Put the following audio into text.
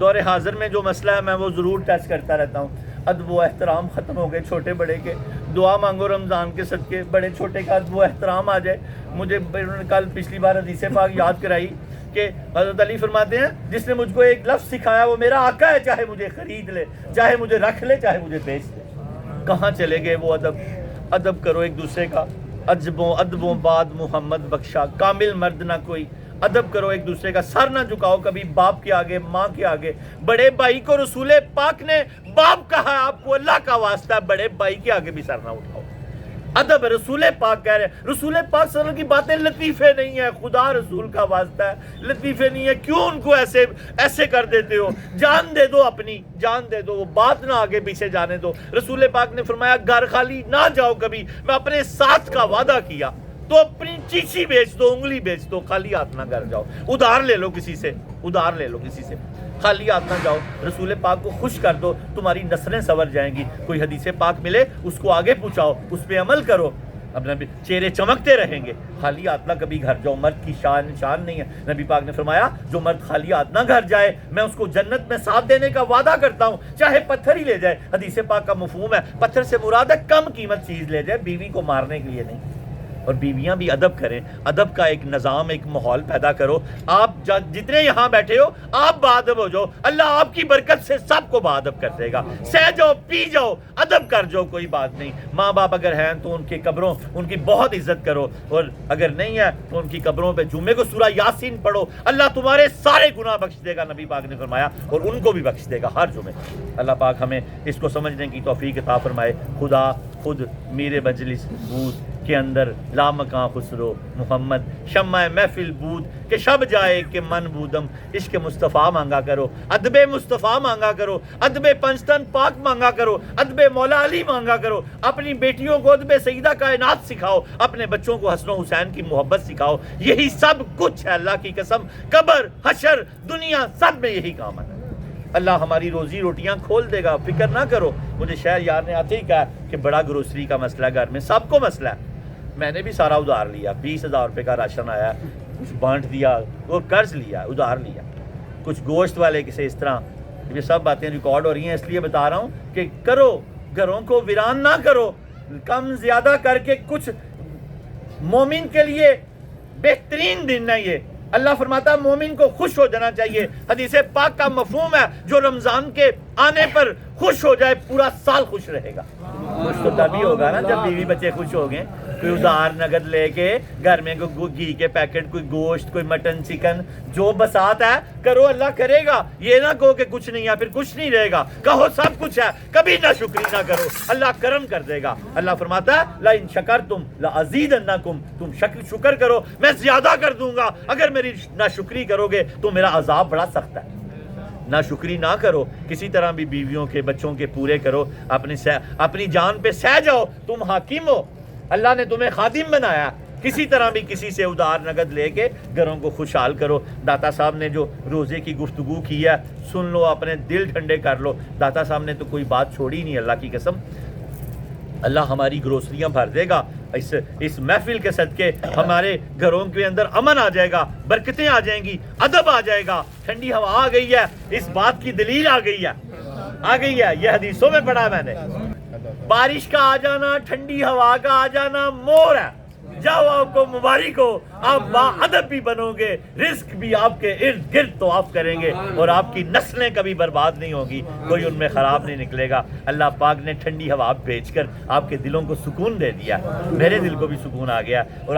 دور حاضر میں جو مسئلہ ہے میں وہ ضرور ٹچ کرتا رہتا ہوں. ادب و احترام ختم ہو گئے چھوٹے بڑے کے. دعا مانگو رمضان کے صدقے بڑے چھوٹے کا ادب و احترام آ جائے. مجھے کل پچھلی بار حدیث پاک یاد کرائی کہ حضرت علی فرماتے ہیں جس نے مجھ کو ایک لفظ سکھایا وہ میرا آقا ہے، چاہے مجھے خرید لے، چاہے مجھے رکھ لے، چاہے مجھے بیچ لے. کہاں چلے گئے وہ ادب؟ ادب کرو ایک دوسرے کا. ادبوں بعد محمد بخشا، کامل مرد نہ کوئی. ادب کرو ایک دوسرے کا. سر نہ جھکاؤ کبھی باپ کے آگے، ماں کے آگے. بڑے بھائی کو رسول پاک نے باپ کہا ہے، آپ کو اللہ کا واسطہ ہے، بڑے بھائی کے آگے بھی سر نہ اٹھاؤ. ادب رسول پاک کہہ رہے ہیں. رسول پاک صلی اللہ علیہ وسلم کی باتیں لطیفے نہیں ہیں، خدا رسول کا واسطہ ہے لطیفے نہیں ہے. کیوں ان کو ایسے کر دیتے ہو؟ جان دے دو، اپنی جان دے دو، وہ بات نہ آگے پیچھے جانے دو. رسول پاک نے فرمایا گھر خالی نہ جاؤ کبھی. میں اپنے ساتھ کا وعدہ کیا تو اپنی چیچی بیچ دو، انگلی بیچ دو، خالی ہاتھ نہ گھر جاؤ. ادھار لے لو کسی سے، ادھار لے لو کسی سے، خالی ہاتھ نہ جاؤ. رسول پاک کو خوش کر دو، تمہاری نسلیں سنور جائیں گی. کوئی حدیث پاک ملے اس کو آگے پہنچاؤ، اس پہ عمل کرو، اپنا چہرے چمکتے رہیں گے. خالی ہاتھ نہ کبھی گھر جاؤ. مرد کی شان نہیں ہے. نبی پاک نے فرمایا جو مرد خالی ہاتھ نہ گھر جائے میں اس کو جنت میں ساتھ دینے کا وعدہ کرتا ہوں، چاہے پتھر ہی لے جائے. حدیث پاک کا مفہوم ہے پتھر سے مراد ہے کم قیمت چیز لے جائے، بیوی کو مارنے کے لیے نہیں. اور بیویاں بھی ادب کریں. ادب کا ایک نظام، ایک ماحول پیدا کرو. آپ جتنے یہاں بیٹھے ہو آپ باادب ہو جاؤ، اللہ آپ کی برکت سے سب کو باادب کر دے گا. سہ جاؤ، پی جاؤ، ادب کر جاؤ، کوئی بات نہیں. ماں باپ اگر ہیں تو ان کی قبروں ان کی بہت عزت کرو، اور اگر نہیں ہے تو ان کی قبروں پہ جمعے کو سورہ یاسین پڑھو. اللہ تمہارے سارے گناہ بخش دے گا، نبی پاک نے فرمایا، اور ان کو بھی بخش دے گا ہر جمعے. اللہ پاک ہمیں اس کو سمجھنے کی توفیق عطا فرمائے. خدا خود میرے مجلس بود کے اندر لامکاں خسرو محمد شمع محفل بود کہ شب جائے کہ من بودم. عشق مصطفیٰ مانگا کرو، ادب مصطفیٰ مانگا کرو، ادب پنجتن پاک مانگا کرو، ادب مولا علی مانگا کرو. اپنی بیٹیوں کو ادب سیدہ کائنات سکھاؤ، اپنے بچوں کو حسن و حسین کی محبت سکھاؤ. یہی سب کچھ ہے، اللہ کی قسم. قبر، حشر، دنیا، سب میں یہی کام ہے. اللہ ہماری روزی روٹیاں کھول دے گا، فکر نہ کرو. مجھے شہر یار نے آتے ہی کہا کہ بڑا گروسری کا مسئلہ ہے گھر میں. سب کو مسئلہ ہے. میں نے بھی سارا ادھار لیا، 20,000 روپے کا راشن آیا، کچھ بانٹ دیا، اور قرض لیا، ادھار لیا. کچھ گوشت والے کسی اس طرح. یہ سب باتیں ریکارڈ ہو رہی ہیں، اس لیے بتا رہا ہوں کہ کرو، گھروں کو ویران نہ کرو. کم زیادہ کر کے کچھ مومن کے لیے بہترین دن ہے یہ. اللہ فرماتا ہے مومن کو خوش ہو جانا چاہیے. حدیث پاک کا مفہوم ہے جو رمضان کے آنے پر خوش ہو جائے پورا سال خوش رہے گا. خوش تو تبھی ہوگا نا جب بیوی بچے خوش ہو گئے. کوئی ادھار نگد لے کے گھر میں کوئی گھی کے پیکٹ، کوئی گوشت، کوئی مٹن، چکن، جو بسات ہے کرو، اللہ کرے گا. یہ نہ کہو کہ کچھ نہیں ہے پھر کچھ نہیں رہے گا. کہو سب کچھ ہے، کبھی نہ شکری نہ کرو، اللہ کرم کر دے گا. اللہ فرماتا ہے لئن شکرتم لازیدنکم، تم شکر کرو میں زیادہ کر دوں گا. اگر میری ناشکری کرو گے تو میرا عذاب بڑا سخت ہے. نہ شکری نہ کرو، کسی طرح بھی بیویوں کے بچوں کے پورے کرو. اپنی جان پہ سہ جاؤ. تم حاکم ہو، اللہ نے تمہیں خادم بنایا. کسی طرح بھی کسی سے ادھار نگد لے کے گھروں کو خوشحال کرو. داتا صاحب نے جو روزے کی گفتگو کی ہے سن لو، اپنے دل ٹھنڈے کر لو. داتا صاحب نے تو کوئی بات چھوڑی نہیں، اللہ کی قسم. اللہ ہماری گروسریاں بھر دے گا. اس محفل کے صدقے ہمارے گھروں کے اندر امن آ جائے گا، برکتیں آ جائیں گی، ادب آ جائے گا. ٹھنڈی ہوا آ گئی ہے، اس بات کی دلیل آ گئی ہے. یہ حدیثوں میں پڑھا میں نے. بارش کا آ جانا، ٹھنڈی ہوا کا آ جانا مور ہے. جاؤ آپ کو مبارک ہو، آپ با ادب بھی بنو گے، رزق بھی آپ کے ارد گرد تو آپ کریں گے، اور آپ کی نسلیں کبھی برباد نہیں ہوگی، کوئی ان میں خراب نہیں نکلے گا. اللہ پاک نے ٹھنڈی ہوا بھیج کر آپ کے دلوں کو سکون دے دیا. میرے دل کو بھی سکون آ گیا. اور